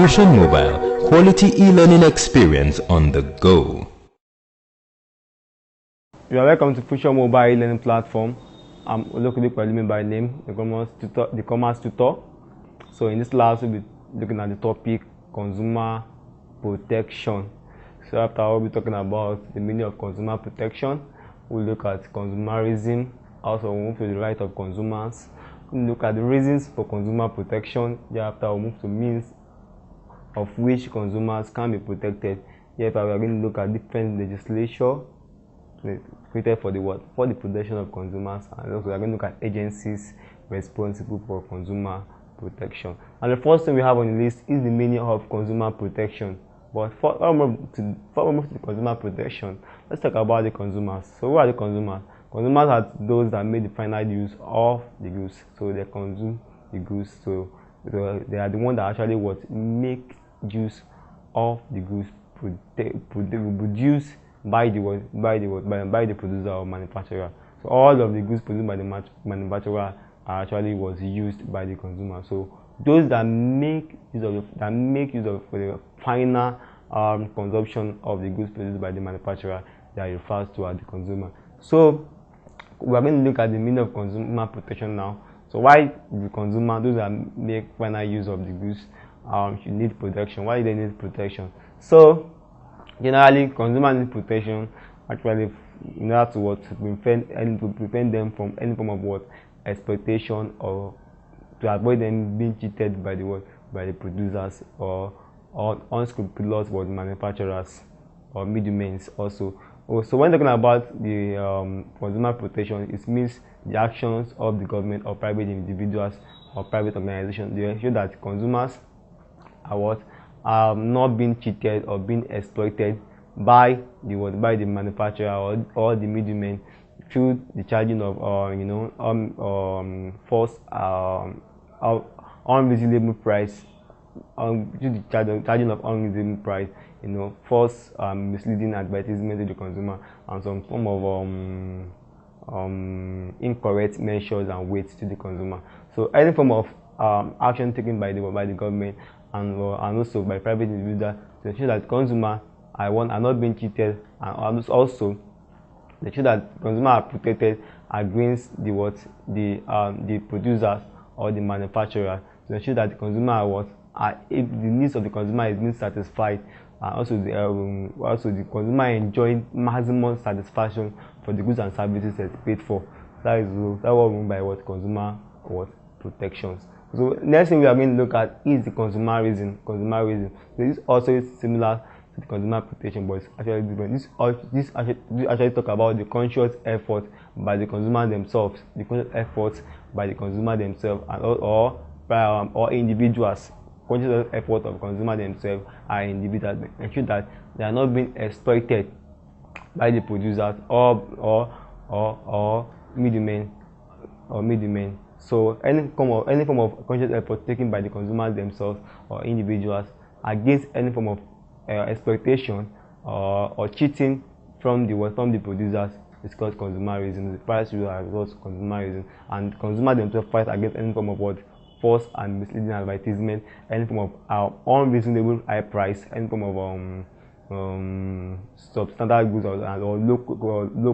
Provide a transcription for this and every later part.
Fusion Mobile, quality e-learning experience on the go. You are welcome to Fusion Mobile e-learning platform. I'm Olokode by name, the commerce tutor. So in this class, we'll be looking at the topic consumer protection. So after I'll be talking about the meaning of consumer protection. We'll look at consumerism. Also, we'll move to the right of consumers. We'll look at the reasons for consumer protection. Thereafter, we'll move to means of which consumers can be protected. Thereafter, we are going to look at different legislation created for the what? For the protection of consumers. And also, we are going to look at agencies responsible for consumer protection. And the first thing we have on the list is the meaning of consumer protection. But before we move to the consumer protection, let's talk about the consumers. So who are the consumers? Consumers are those that make the final use of the goods. So they consume the goods. So they are the ones that actually make use of the goods produced by the producer or manufacturer. So all of the goods produced by the manufacturer are actually used by the consumer. So those that make use of the final consumption of the goods produced by the manufacturer, they are referred to as the consumer. So we are going to look at the meaning of consumer protection now. So why the consumer, those that make final use of the goods, should need protection? Why do they need protection? So generally, consumer need protection actually in order to prevent them from any form of exploitation, or to avoid them being cheated by the producers or unscrupulous manufacturers or middlemen also. So when talking about the consumer protection, it means the actions of the government or private individuals or private organizations. They ensure that consumers are not being cheated or being exploited by the manufacturer or the middlemen through the charging of false unreasonable price, due to charging of unreasonable price, false misleading advertisement to the consumer, and some form of incorrect measures and weights to the consumer. So any form of action taken by the government and also by private individuals to ensure that consumer are not being cheated, and also ensure that consumers are protected against the producers or the manufacturer, to ensure that the consumer if the needs of the consumer is being satisfied, and also the consumer enjoying maximum satisfaction for the goods and services that's paid for. That is what we mean by consumer protections. So next thing we are going to look at is the consumerism. So this also is similar to the consumer protection, but it's actually different. This actually talk about the conscious effort by the consumer themselves, and or individuals. Conscious effort of consumer themselves are individuals, ensure that they are not being exploited by the producers or middlemen. So any form of conscious effort taken by the consumers themselves or individuals against any form of exploitation or cheating from the producers is called consumerism. The price rule is consumerism, and consumers themselves fight against any form of false and misleading advertisement, any form of unreasonable high price, any form of substandard goods or low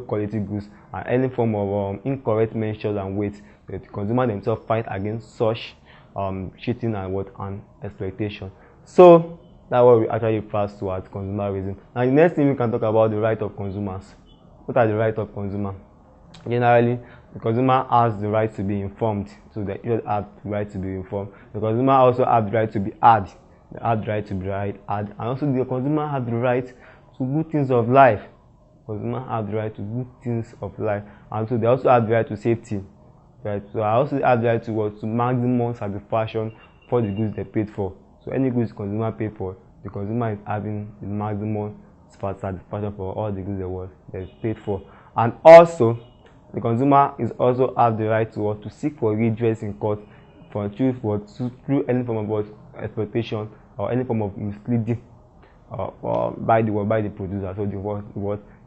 quality goods, and any form of incorrect measures and weights. The consumer themselves fight against such cheating and exploitation. So that's what we actually refer to as consumerism. Now the next thing we can talk about the right of consumers. What are the rights of consumer? Generally, the consumer has the right to be informed, so they have the right to be informed. The consumer also has the right to be heard. They have the right to be heard, and also the consumer has the right to good things of life. Consumer have the right to good things of life, and so they also have the right to safety. Right? So I also have the right to maximum satisfaction for the goods they paid for. So any goods consumer paid for, the consumer is having the maximum satisfaction for all the goods they paid for. And also, the consumer is also have the right to seek for redress in court through any form of exploitation or any form of misleading by the producer. So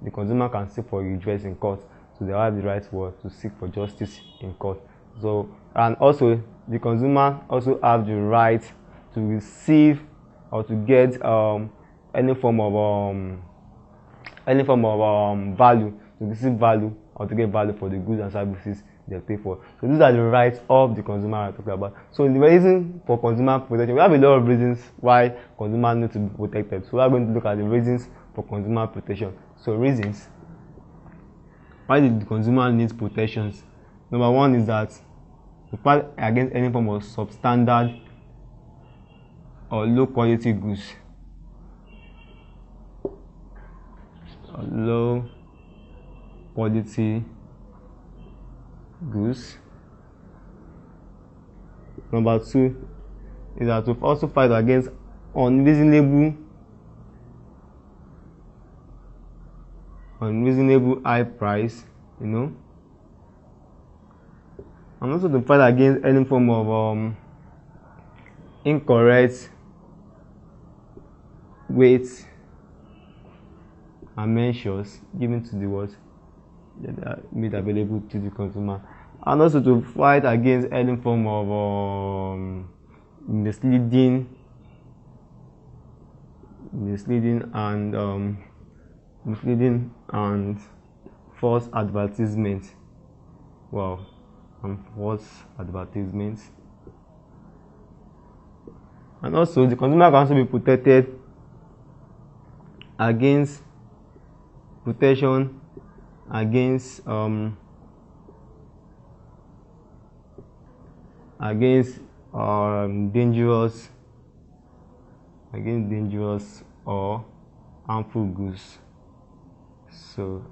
the consumer can seek for redress in court. So they have the right to seek for justice in court. So, and also the consumer also have the right to receive or to get any form of value, to receive value or to get value for the goods and services they pay for. So these are the rights of the consumer I'm talking about. So the reason for consumer protection, we have a lot of reasons why consumers need to be protected. So we are going to look at the reasons for consumer protection. So reasons why the consumer needs protections. Number one is that to fight against any form of substandard or low quality goods. Low quality goods. Number two is that to also fight against unreasonable high price, and also to fight against any form of incorrect weights and measures given to the what that are made available to the consumer, and also to fight against any form of misleading and false advertisements. And false advertisements. And also the consumer can also be protected against dangerous or harmful goods. So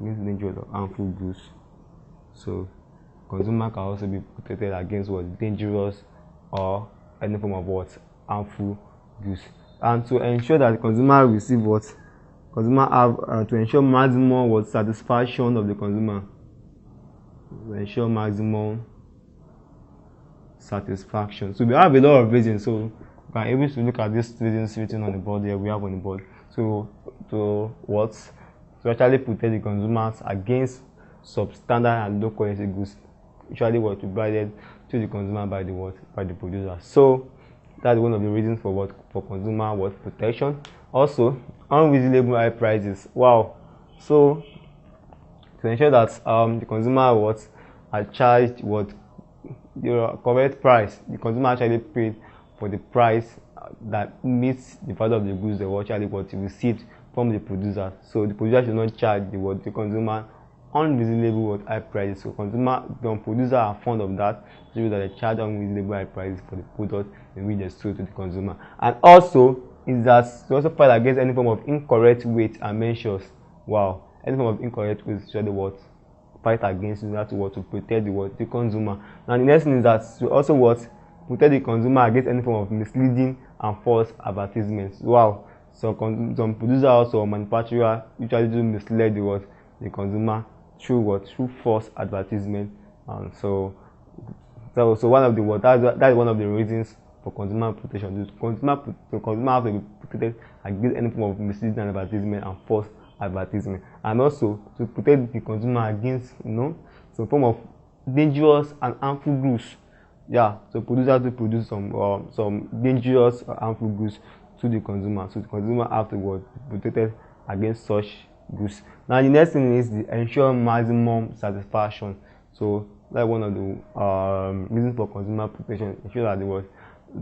consumer can also be protected against what dangerous or any form of what harmful goods. And to ensure that the consumer receive what consumer have to ensure maximum what satisfaction of the consumer. To ensure maximum satisfaction. So we have a lot of reasons. So we can able to look at these reasons written on the board here. We have on the board. So to actually protect the consumers against substandard and low quality goods, usually what provided to the consumer by the producer. So that's one of the reasons for consumer protection. Also, unreasonable high prices. So to ensure that the consumer are charged the correct price, the consumer actually paid for the price that meets the value of the goods they actually received from the producer. So the producer should not charge the consumer unreasonable high prices. So the producer are fond of that, so that they charge unreasonable high prices for the product in which they sold to the consumer. And also is that to also fight against any form of incorrect weight and measures. Any form of incorrect weight is usually fight against in order to protect the consumer. And the next thing is that to also protect the consumer against any form of misleading and false advertisements. Some producer also or manufacturer usually do mislead the consumer through false advertisement. And so one of the that is one of the reasons for consumer protection. The consumer have to be protected against any form of misleading advertisement and false advertisement, and also to protect the consumer against some form of dangerous and harmful goods. So producer to produce some dangerous or harmful goods to the consumer. So the consumer have to be protected against such goods. Now the next thing is the ensure maximum satisfaction. So that's one of the reasons for consumer protection. Ensure that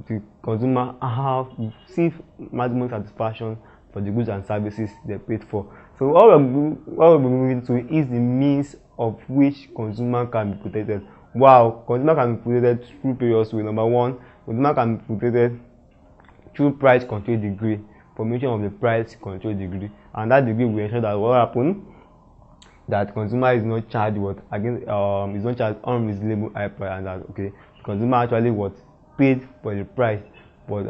the consumer receive maximum satisfaction for the goods and services they paid for. So what we'll be moving to is the means of which consumer can be protected. Consumer can be protected through various ways. Number one, consumer can be protected through price control degree, formation of the price control degree, and that degree will ensure that what happens, that consumer is not charged is not charged unreasonable high price, and that consumer actually paid for the price, but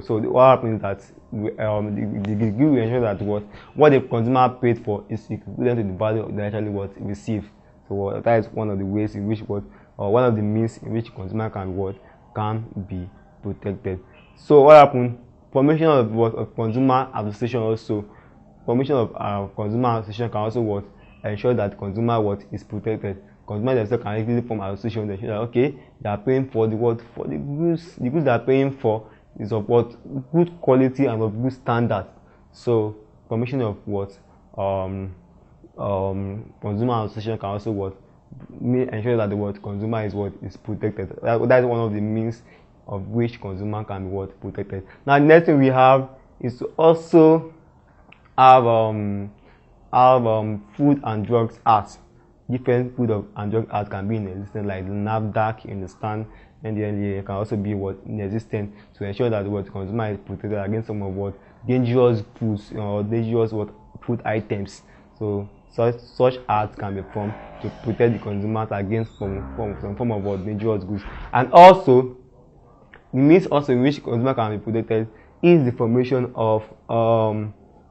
so what happens is that the degree will ensure that what the consumer paid for is equivalent to the value they actually received. So that is one of the ways in which one of the means in which consumer can be protected. So what happens? Formation of consumer association also. Formation of consumer association can also ensure that consumer is protected. Consumer themselves can easily form association to ensure that they are paying for the goods they are paying for is of what good quality and of good standard. So Commission of what consumer association can also what ensure that the word consumer is protected. That's one of the means of which consumer can be what protected. Now the next thing we have is to also have Food and Drugs Act. Different food and drug acts can be in existence, like the NABTEB, you understand, and the NECO can also be what in existence to ensure that the consumer is protected against some of what dangerous foods or dangerous food items. So such acts can be formed to protect the consumers against some form of what dangerous goods. And also the means also in which consumer can be protected is the formation of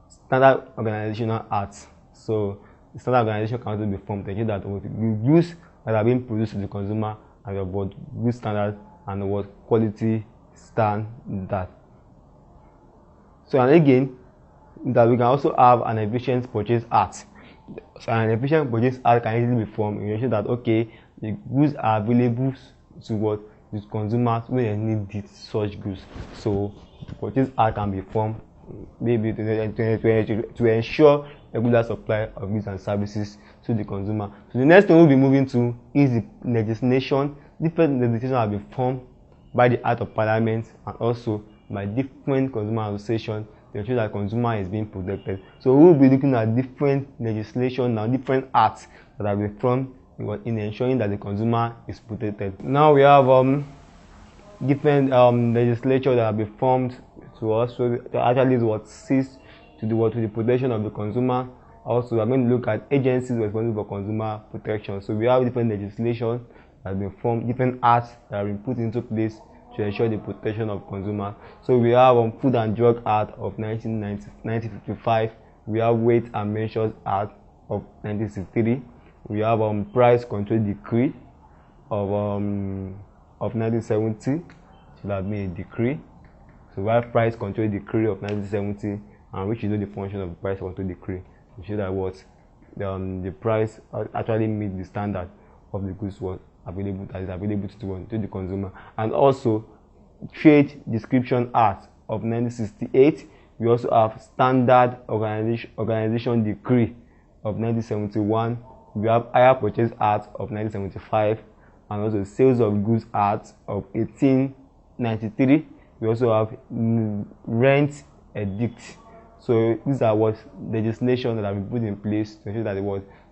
standard organizational acts. So the standard organization can also be formed to ensure that the goods that are being produced to the consumer are of what good standard and what quality standard. So and again, that we can also have an efficient purchase act. So an efficient purchase act can easily be formed to ensure that okay, the goods are available to what the consumers when they need such goods. So the purchase act can be formed maybe to ensure a regular supply of goods and services to the consumer. So the next thing we'll be moving to is the legislation. Different legislation have been formed by the Act of Parliament and also by different consumer associations to ensure that consumer is being protected. So we'll be looking at different legislation now, different acts that have been formed in ensuring that the consumer is protected. Now we have different legislation that have been formed to also actually assist to the protection of the consumer. Also, we are going to look at agencies responsible for consumer protection. So we have different legislation that have been formed, different acts that have been put into place to ensure the protection of consumers. So we have Food and Drug Act of 1955. We have Weight and Measures Act of 1963. We have Price Control Decree of 1970. So that means a decree. So we have Price Control Decree of 1970, and which is the function of the Price Control Decree to show that what the price actually meets the standard of the goods that is available to the consumer. And also Trade Description Act of 1968. We also have Standard Organization Decree of 1971. We have Hire Purchase Act of 1975, and also Sales of Goods Act of 1893. We also have Rent Edict. So these are what legislation that have been put in place to ensure that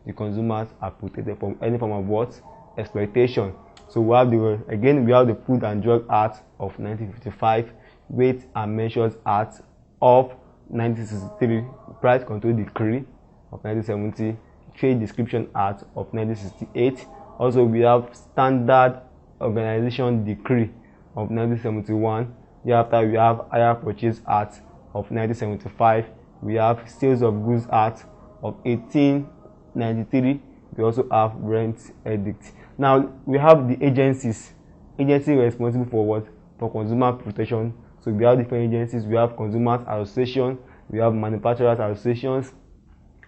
the consumers are protected from any form of what exploitation. So we have the Food and Drug Act of 1955, Weight and Measures Act of 1963, Price Control Decree of 1970, Trade Description Act of 1968. Also we have Standard Organization Decree of 1971. Thereafter we have Hire Purchase Act of 1975. We have Sales of Goods Act of 1893. We also have Rent Edict. Now we have the agencies responsible for what? For consumer protection. So we have different agencies. We have Consumers Association, we have Manufacturers Associations,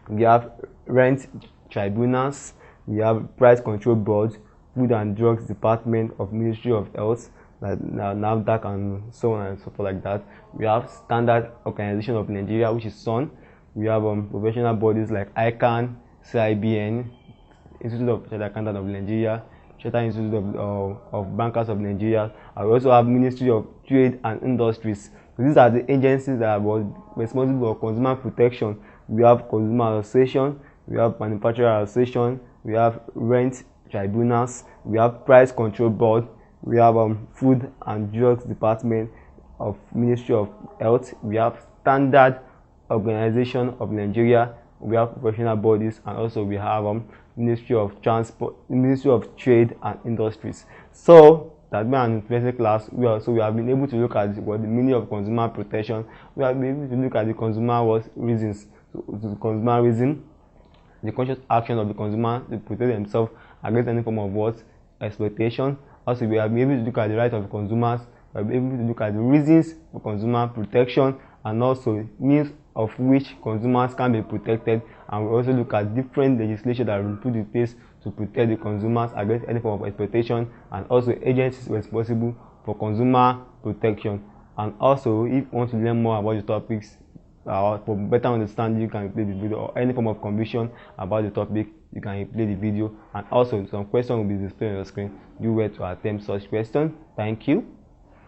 we have Rent Tribunals, we have Price Control Board, Food and Drugs Department of Ministry of Health, like NABTEB and so on and so forth like that. We have Standard Organization of Nigeria, which is SON. We have professional bodies like ICANN, CIBN, Institute of Chartered Accountants of Nigeria, Chartered Institute of Bankers of Nigeria, and we also have Ministry of Trade and Industries. So these are the agencies that are responsible for consumer protection. We have Consumer Association, we have Manufacturer Association, we have Rent Tribunals, we have Price Control Board, we have Food and Drugs Department of Ministry of Health, we have Standard Organization of Nigeria, we have professional bodies, and also we have Ministry of Transport, Ministry of Trade and Industries. So that's been an interesting class. We have been able to look at the meaning of consumer protection. We have been able to look at the consumer reasons. So the consumer reason, the conscious action of the consumer to protect themselves against any form of exploitation. Also, we have been able to look at the rights of consumers. We have been able to look at the reasons for consumer protection and also means of which consumers can be protected. And we also look at different legislation that will put in place to protect the consumers against any form of exploitation, and also agencies responsible for consumer protection. And also, if you want to learn more about the topics, for better understanding, you can play the video, or any form of confusion about the topic, you can play the video. And also, some questions will be displayed on your screen. Do well to attempt such questions. Thank you.